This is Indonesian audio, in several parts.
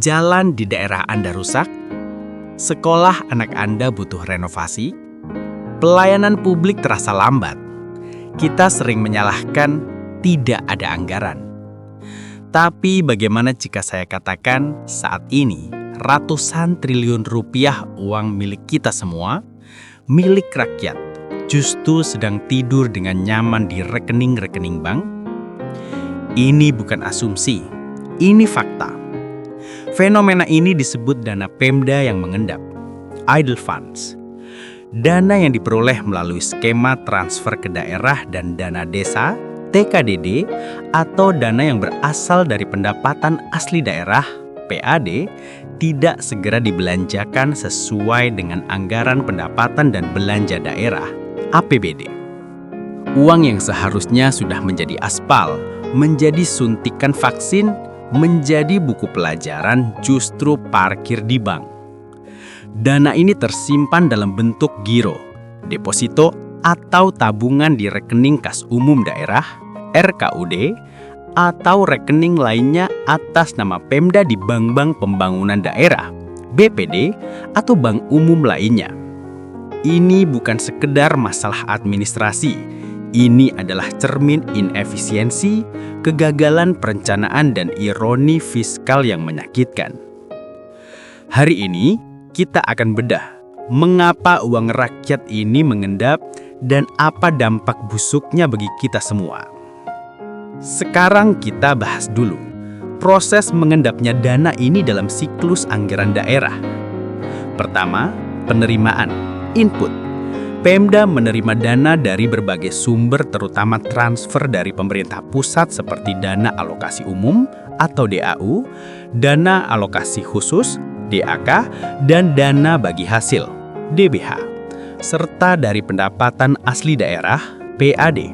Jalan di daerah Anda rusak, sekolah anak Anda butuh renovasi, pelayanan publik terasa lambat. Kita sering menyalahkan tidak ada anggaran. Tapi bagaimana jika saya katakan saat ini ratusan triliun rupiah uang milik kita semua, milik rakyat, justru sedang tidur dengan nyaman di rekening-rekening bank? Ini bukan asumsi, ini fakta. Fenomena ini disebut dana Pemda yang mengendap, idle funds. Dana yang diperoleh melalui skema transfer ke daerah dan dana desa, TKDD, atau dana yang berasal dari pendapatan asli daerah, PAD, tidak segera dibelanjakan sesuai dengan anggaran pendapatan dan belanja daerah, APBD. Uang yang seharusnya sudah menjadi aspal, menjadi suntikan vaksin, menjadi buku pelajaran justru parkir di bank. Dana ini tersimpan dalam bentuk giro, deposito, atau tabungan di rekening kas umum daerah, RKUD, atau rekening lainnya atas nama Pemda di bank-bank pembangunan daerah, BPD, atau bank umum lainnya. Ini bukan sekedar masalah administrasi. Ini adalah cermin inefisiensi, kegagalan perencanaan, dan ironi fiskal yang menyakitkan. Hari ini, kita akan bedah mengapa uang rakyat ini mengendap dan apa dampak busuknya bagi kita semua. Sekarang kita bahas dulu proses mengendapnya dana ini dalam siklus anggaran daerah. Pertama, penerimaan, input. Pemda menerima dana dari berbagai sumber terutama transfer dari pemerintah pusat seperti dana alokasi umum atau DAU, dana alokasi khusus, DAK, dan dana bagi hasil, DBH, serta dari pendapatan asli daerah, PAD.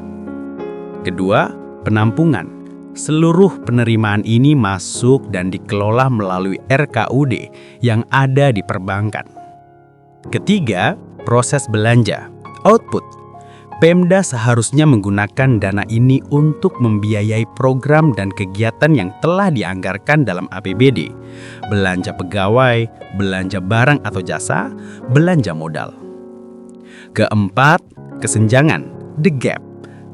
Kedua, penampungan. Seluruh penerimaan ini masuk dan dikelola melalui RKUD yang ada di perbankan. Ketiga, proses belanja, output. Pemda seharusnya menggunakan dana ini untuk membiayai program dan kegiatan yang telah dianggarkan dalam APBD, belanja pegawai, belanja barang atau jasa, belanja modal. Keempat, kesenjangan, the gap.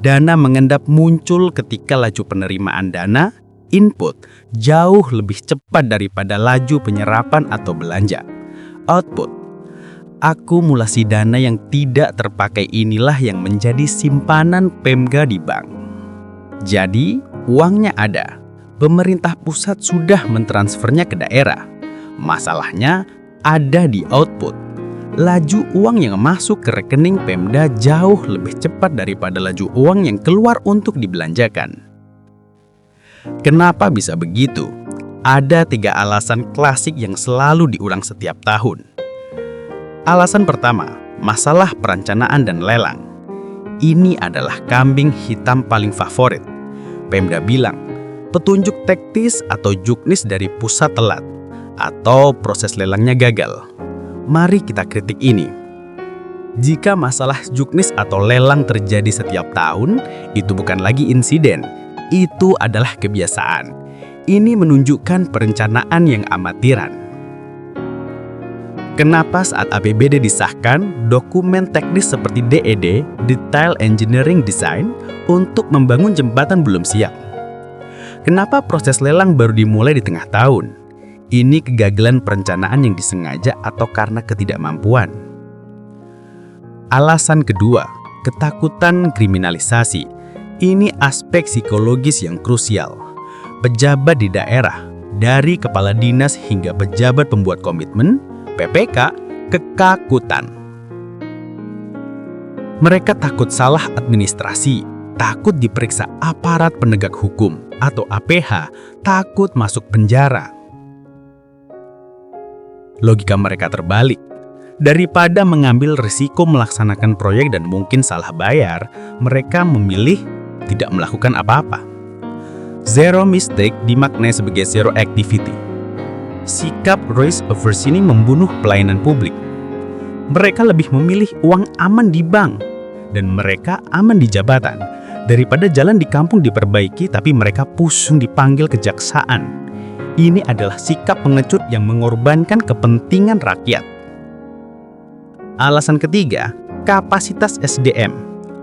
Dana mengendap muncul ketika laju penerimaan dana, input, jauh lebih cepat daripada laju penyerapan atau belanja, output. Akumulasi dana yang tidak terpakai inilah yang menjadi simpanan Pemda di bank. Jadi, uangnya ada. Pemerintah pusat sudah mentransfernya ke daerah. Masalahnya ada di output. Laju uang yang masuk ke rekening Pemda jauh lebih cepat daripada laju uang yang keluar untuk dibelanjakan. Kenapa bisa begitu? Ada 3 alasan klasik yang selalu diulang setiap tahun. Alasan pertama, masalah perencanaan dan lelang. Ini adalah kambing hitam paling favorit. Pemda bilang, petunjuk teknis atau juknis dari pusat telat, atau proses lelangnya gagal. Mari kita kritik ini. Jika masalah juknis atau lelang terjadi setiap tahun, itu bukan lagi insiden, itu adalah kebiasaan. Ini menunjukkan perencanaan yang amatiran. Kenapa saat APBD disahkan, dokumen teknis seperti DED, Detail Engineering Design, untuk membangun jembatan belum siap? Kenapa proses lelang baru dimulai di tengah tahun? Ini kegagalan perencanaan yang disengaja atau karena ketidakmampuan. Alasan kedua, ketakutan kriminalisasi. Ini aspek psikologis yang krusial. Pejabat di daerah, dari kepala dinas hingga pejabat pembuat komitmen, PPK, kekakutan. Mereka takut salah administrasi, takut diperiksa aparat penegak hukum atau APH, takut masuk penjara. Logika mereka terbalik. Daripada mengambil risiko melaksanakan proyek dan mungkin salah bayar, mereka memilih tidak melakukan apa-apa. Zero mistake dimaknai sebagai zero activity. Sikap risk averse ini membunuh pelayanan publik. Mereka lebih memilih uang aman di bank dan mereka aman di jabatan daripada jalan di kampung diperbaiki tapi mereka pusing dipanggil kejaksaan. Ini adalah sikap pengecut yang mengorbankan kepentingan rakyat. Alasan ketiga, kapasitas SDM.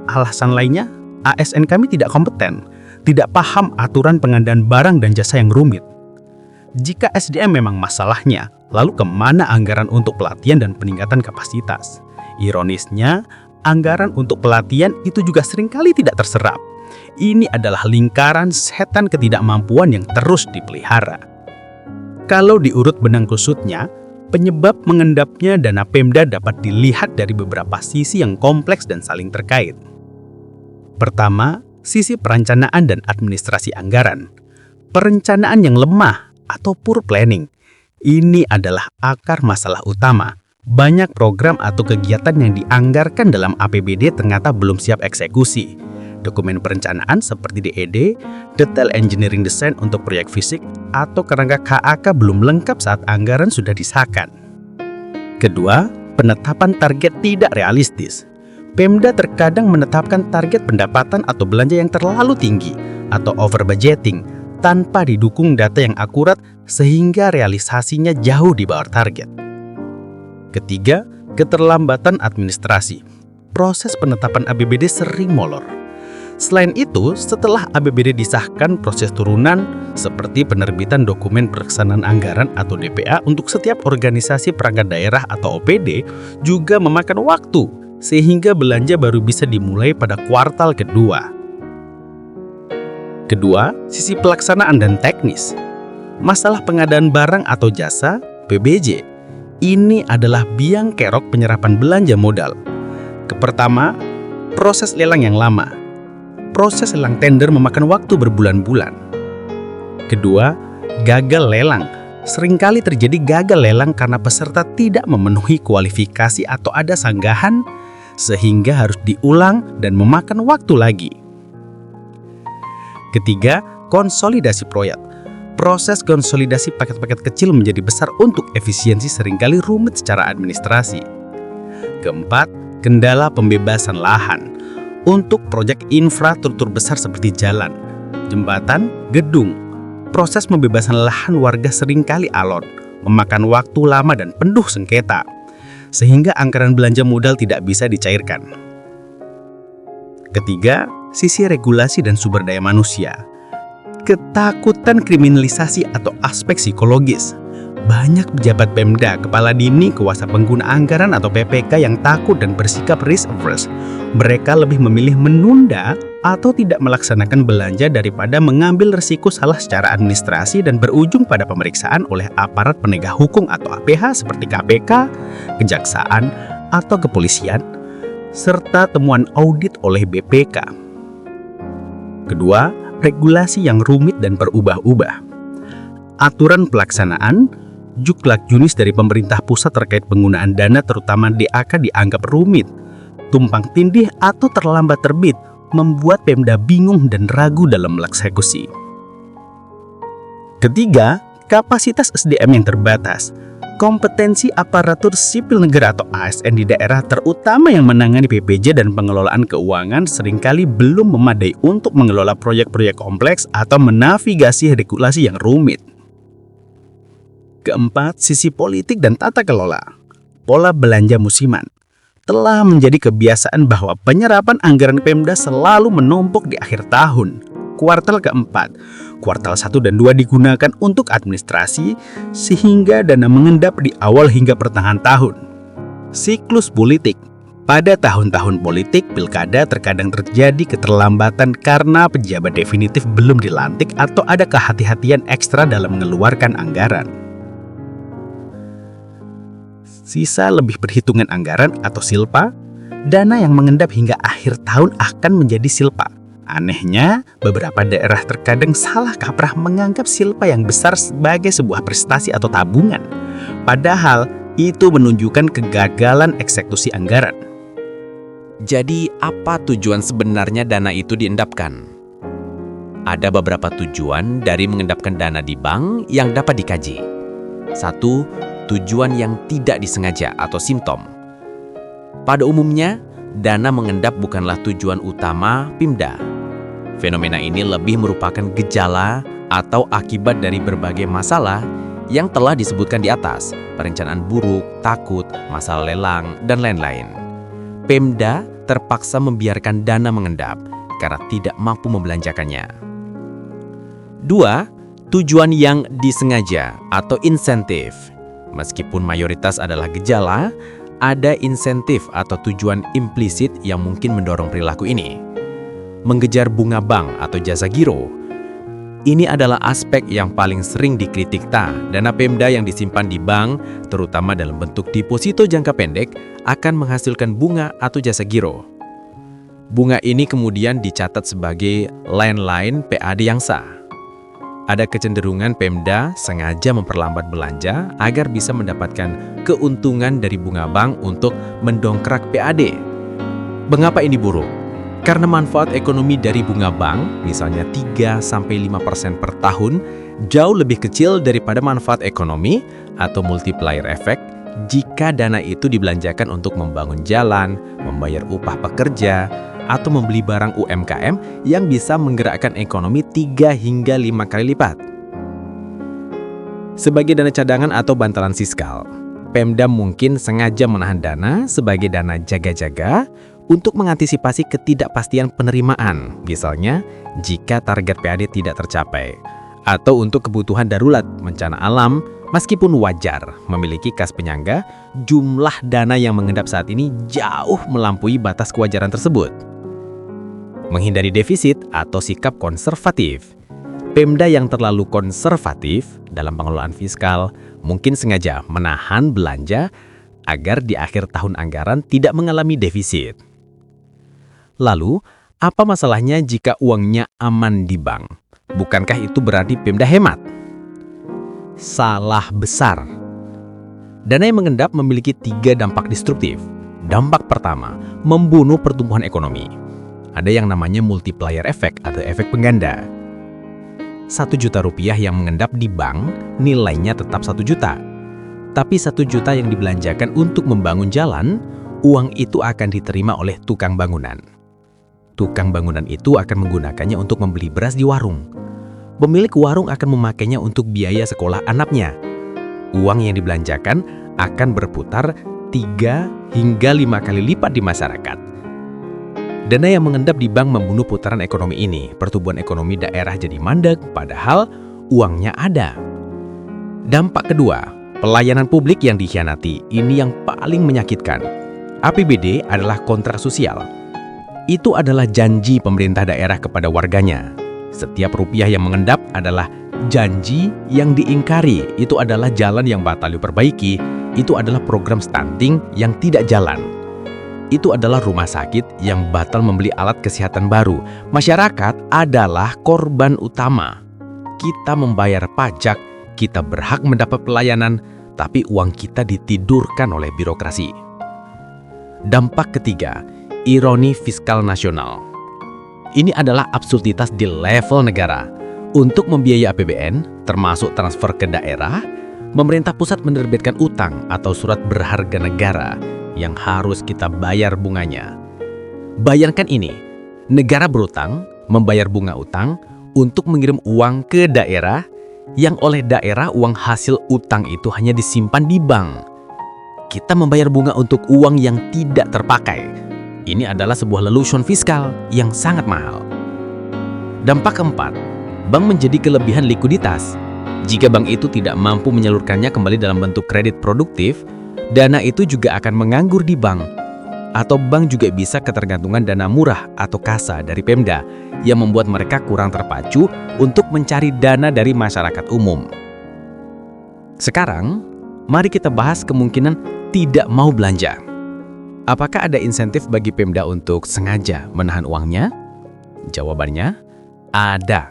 Alasan lainnya, ASN kami tidak kompeten, tidak paham aturan pengadaan barang dan jasa yang rumit. Jika SDM memang masalahnya, lalu kemana anggaran untuk pelatihan dan peningkatan kapasitas? Ironisnya, anggaran untuk pelatihan itu juga seringkali tidak terserap. Ini adalah lingkaran setan ketidakmampuan yang terus dipelihara. Kalau diurut benang kusutnya, penyebab mengendapnya dana Pemda dapat dilihat dari beberapa sisi yang kompleks dan saling terkait. Pertama, sisi perencanaan dan administrasi anggaran. Perencanaan yang lemah atau poor planning. Ini adalah akar masalah utama. Banyak program atau kegiatan yang dianggarkan dalam APBD ternyata belum siap eksekusi. Dokumen perencanaan seperti DED, Detail Engineering Design untuk proyek fisik, atau kerangka KAK belum lengkap saat anggaran sudah disahkan. Kedua, penetapan target tidak realistis. Pemda terkadang menetapkan target pendapatan atau belanja yang terlalu tinggi atau over budgeting tanpa didukung data yang akurat sehingga realisasinya jauh di bawah target. Ketiga, keterlambatan administrasi. Proses penetapan APBD sering molor. Selain itu, setelah APBD disahkan, proses turunan seperti penerbitan dokumen pelaksanaan anggaran atau DPA untuk setiap organisasi perangkat daerah atau OPD juga memakan waktu, sehingga belanja baru bisa dimulai pada kuartal kedua. Kedua, sisi pelaksanaan dan teknis. Masalah pengadaan barang atau jasa, PBJ. Ini adalah biang kerok penyerapan belanja modal. Pertama, proses lelang yang lama. Proses lelang tender memakan waktu berbulan-bulan. Kedua, gagal lelang. Seringkali terjadi gagal lelang karena peserta tidak memenuhi kualifikasi atau ada sanggahan, sehingga harus diulang dan memakan waktu lagi. Ketiga, konsolidasi proyek. Proses konsolidasi paket-paket kecil menjadi besar untuk efisiensi seringkali rumit secara administrasi. Keempat, kendala pembebasan lahan. Untuk proyek infrastruktur besar seperti jalan, jembatan, gedung, proses pembebasan lahan warga seringkali alot, memakan waktu lama dan penuh sengketa, sehingga anggaran belanja modal tidak bisa dicairkan. Ketiga, sisi regulasi dan sumber daya manusia. Ketakutan kriminalisasi atau aspek psikologis. Banyak pejabat Pemda, kepala dini, kuasa pengguna anggaran atau PPK yang takut dan bersikap risk averse. Mereka lebih memilih menunda atau tidak melaksanakan belanja daripada mengambil risiko salah secara administrasi dan berujung pada pemeriksaan oleh aparat penegak hukum atau APH seperti KPK, Kejaksaan, atau Kepolisian, serta temuan audit oleh BPK. Kedua, regulasi yang rumit dan berubah-ubah. Aturan pelaksanaan, juklak-junis dari pemerintah pusat terkait penggunaan dana terutama DAK dianggap rumit, tumpang tindih atau terlambat terbit, membuat Pemda bingung dan ragu dalam mengeksekusi. Ketiga, kapasitas SDM yang terbatas. Kompetensi aparatur sipil negara atau ASN di daerah terutama yang menangani PPJ dan pengelolaan keuangan seringkali belum memadai untuk mengelola proyek-proyek kompleks atau menavigasi regulasi yang rumit. Keempat, sisi politik dan tata kelola. Pola belanja musiman. Telah menjadi kebiasaan bahwa penyerapan anggaran Pemda selalu menumpuk di akhir tahun. Kuartal keempat, kuartal 1 dan 2 digunakan untuk administrasi, sehingga dana mengendap di awal hingga pertengahan tahun. Siklus politik. Pada tahun-tahun politik, pilkada terkadang terjadi keterlambatan karena pejabat definitif belum dilantik atau ada kehati-hatian ekstra dalam mengeluarkan anggaran. Sisa lebih perhitungan anggaran atau silpa, dana yang mengendap hingga akhir tahun akan menjadi silpa. Anehnya, beberapa daerah terkadang salah kaprah menganggap silpa yang besar sebagai sebuah prestasi atau tabungan. Padahal, itu menunjukkan kegagalan eksekusi anggaran. Jadi, apa tujuan sebenarnya dana itu diendapkan? Ada beberapa tujuan dari mengendapkan dana di bank yang dapat dikaji. 1. Tujuan yang tidak disengaja atau simptom. Pada umumnya, dana mengendap bukanlah tujuan utama Pemda. Fenomena ini lebih merupakan gejala atau akibat dari berbagai masalah yang telah disebutkan di atas, perencanaan buruk, takut, masalah lelang, dan lain-lain. Pemda terpaksa membiarkan dana mengendap karena tidak mampu membelanjakannya. 2. Tujuan yang disengaja atau insentif. Meskipun mayoritas adalah gejala, ada insentif atau tujuan implisit yang mungkin mendorong perilaku ini. Mengejar bunga bank atau jasa giro. Ini adalah aspek yang paling sering dikritik. Dana Pemda yang disimpan di bank, terutama dalam bentuk deposito jangka pendek, akan menghasilkan bunga atau jasa giro. Bunga ini kemudian dicatat sebagai line PAD yang sah. Ada kecenderungan Pemda sengaja memperlambat belanja agar bisa mendapatkan keuntungan dari bunga bank untuk mendongkrak PAD. Mengapa ini buruk? Karena manfaat ekonomi dari bunga bank, misalnya 3-5% per tahun, jauh lebih kecil daripada manfaat ekonomi atau multiplier effect jika dana itu dibelanjakan untuk membangun jalan, membayar upah pekerja, atau membeli barang UMKM yang bisa menggerakkan ekonomi 3 hingga 5 kali lipat. Sebagai dana cadangan atau bantalan fiskal, Pemda mungkin sengaja menahan dana sebagai dana jaga-jaga untuk mengantisipasi ketidakpastian penerimaan, misalnya jika target PAD tidak tercapai, atau untuk kebutuhan darurat bencana alam. Meskipun wajar memiliki kas penyangga, jumlah dana yang mengendap saat ini jauh melampaui batas kewajaran tersebut. Menghindari defisit atau sikap konservatif. Pemda yang terlalu konservatif dalam pengelolaan fiskal mungkin sengaja menahan belanja agar di akhir tahun anggaran tidak mengalami defisit. Lalu, apa masalahnya jika uangnya aman di bank? Bukankah itu berarti Pemda hemat? Salah besar. Dana yang mengendap memiliki 3 dampak destruktif. Dampak pertama, membunuh pertumbuhan ekonomi. Ada yang namanya multiplier effect atau efek pengganda. 1 juta rupiah yang mengendap di bank, nilainya tetap 1 juta. Tapi 1 juta yang dibelanjakan untuk membangun jalan, uang itu akan diterima oleh tukang bangunan. Tukang bangunan itu akan menggunakannya untuk membeli beras di warung. Pemilik warung akan memakainya untuk biaya sekolah anaknya. Uang yang dibelanjakan akan berputar 3 hingga 5 kali lipat di masyarakat. Dana yang mengendap di bank membunuh putaran ekonomi ini. Pertumbuhan ekonomi daerah jadi mandek, padahal uangnya ada. Dampak kedua, pelayanan publik yang dikhianati. Ini yang paling menyakitkan. APBD adalah kontrak sosial. Itu adalah janji pemerintah daerah kepada warganya. Setiap rupiah yang mengendap adalah janji yang diingkari. Itu adalah jalan yang batal diperbaiki. Itu adalah program stunting yang tidak jalan. Itu adalah rumah sakit yang batal membeli alat kesehatan baru. Masyarakat adalah korban utama. Kita membayar pajak, kita berhak mendapat pelayanan, tapi uang kita ditidurkan oleh birokrasi. Dampak ketiga, ironi fiskal nasional. Ini adalah absurditas di level negara. Untuk membiayai APBN, termasuk transfer ke daerah, pemerintah pusat menerbitkan utang atau surat berharga negara yang harus kita bayar bunganya. Bayangkan ini, negara berutang, membayar bunga utang untuk mengirim uang ke daerah, yang oleh daerah uang hasil utang itu hanya disimpan di bank. Kita membayar bunga untuk uang yang tidak terpakai. Ini adalah sebuah lelucon fiskal yang sangat mahal. Dampak keempat, bank menjadi kelebihan likuiditas. Jika bank itu tidak mampu menyalurkannya kembali dalam bentuk kredit produktif, dana itu juga akan menganggur di bank. Atau bank juga bisa ketergantungan dana murah atau kasa dari Pemda yang membuat mereka kurang terpacu untuk mencari dana dari masyarakat umum. Sekarang, mari kita bahas kemungkinan tidak mau belanja. Apakah ada insentif bagi Pemda untuk sengaja menahan uangnya? Jawabannya, ada.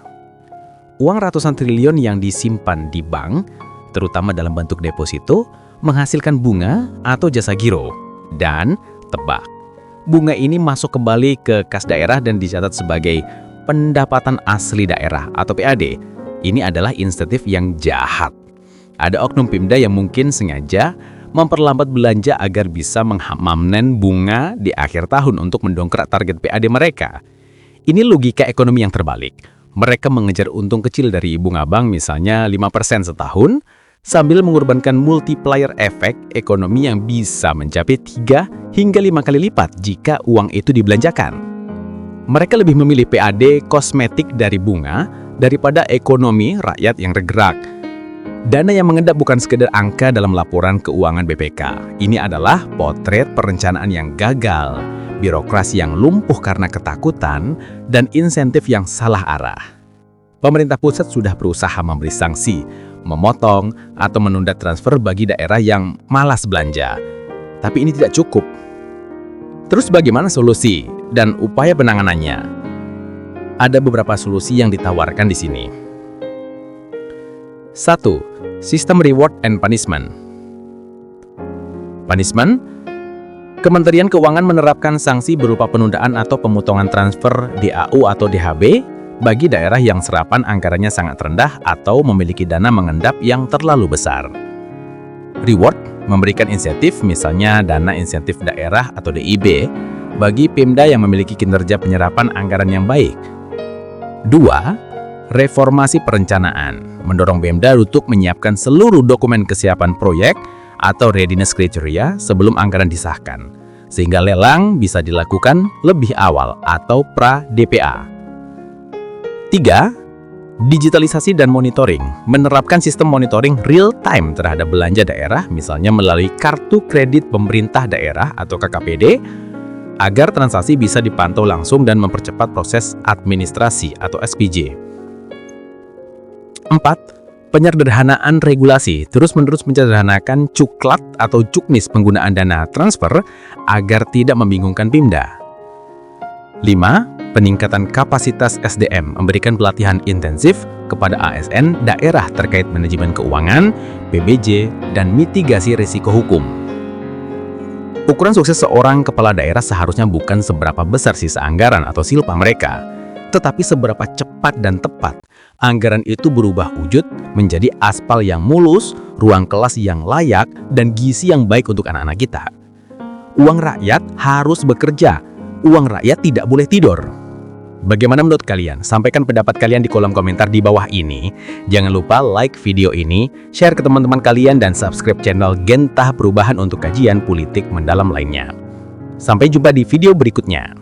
Uang ratusan triliun yang disimpan di bank, terutama dalam bentuk deposito, menghasilkan bunga atau jasa giro. Dan, tebak, bunga ini masuk kembali ke kas daerah dan dicatat sebagai pendapatan asli daerah atau PAD. Ini adalah insentif yang jahat. Ada oknum Pemda yang mungkin sengaja memperlambat belanja agar bisa memanen bunga di akhir tahun untuk mendongkrak target PAD mereka. Ini logika ekonomi yang terbalik. Mereka mengejar untung kecil dari bunga bank misalnya 5% setahun, sambil mengorbankan multiplier efek ekonomi yang bisa mencapai 3 hingga 5 kali lipat jika uang itu dibelanjakan. Mereka lebih memilih PAD kosmetik dari bunga daripada ekonomi rakyat yang bergerak. Dana yang mengendap bukan sekedar angka dalam laporan keuangan BPK. Ini adalah potret perencanaan yang gagal, birokrasi yang lumpuh karena ketakutan, dan insentif yang salah arah. Pemerintah pusat sudah berusaha memberi sanksi, memotong, atau menunda transfer bagi daerah yang malas belanja. Tapi ini tidak cukup. Terus bagaimana solusi dan upaya penanganannya? Ada beberapa solusi yang ditawarkan di sini. 1. Sistem reward and punishment. Punishment, Kementerian Keuangan menerapkan sanksi berupa penundaan atau pemotongan transfer DAU atau DHB bagi daerah yang serapan anggarannya sangat rendah atau memiliki dana mengendap yang terlalu besar. Reward, memberikan insentif, misalnya dana insentif daerah atau DIB, bagi Pemda yang memiliki kinerja penyerapan anggaran yang baik. 2. Reformasi perencanaan, mendorong Pemda untuk menyiapkan seluruh dokumen kesiapan proyek atau readiness criteria sebelum anggaran disahkan, sehingga lelang bisa dilakukan lebih awal atau pra-DPA. 3. Digitalisasi dan monitoring, menerapkan sistem monitoring real-time terhadap belanja daerah, misalnya melalui Kartu Kredit Pemerintah Daerah atau KKPD, agar transaksi bisa dipantau langsung dan mempercepat proses administrasi atau SPJ. 4. Penyederhanaan regulasi, terus-menerus menyederhanakan cuklat atau cuknis penggunaan dana transfer agar tidak membingungkan Pemda. 5. Peningkatan kapasitas SDM, memberikan pelatihan intensif kepada ASN daerah terkait manajemen keuangan, PBJ, dan mitigasi risiko hukum. Ukuran sukses seorang kepala daerah seharusnya bukan seberapa besar sisa anggaran atau silpa mereka, tetapi seberapa cepat dan tepat anggaran itu berubah wujud menjadi aspal yang mulus, ruang kelas yang layak, dan gizi yang baik untuk anak-anak kita. Uang rakyat harus bekerja, uang rakyat tidak boleh tidur. Bagaimana menurut kalian? Sampaikan pendapat kalian di kolom komentar di bawah ini. Jangan lupa like video ini, share ke teman-teman kalian, dan subscribe channel Gentah Perubahan untuk kajian politik mendalam lainnya. Sampai jumpa di video berikutnya.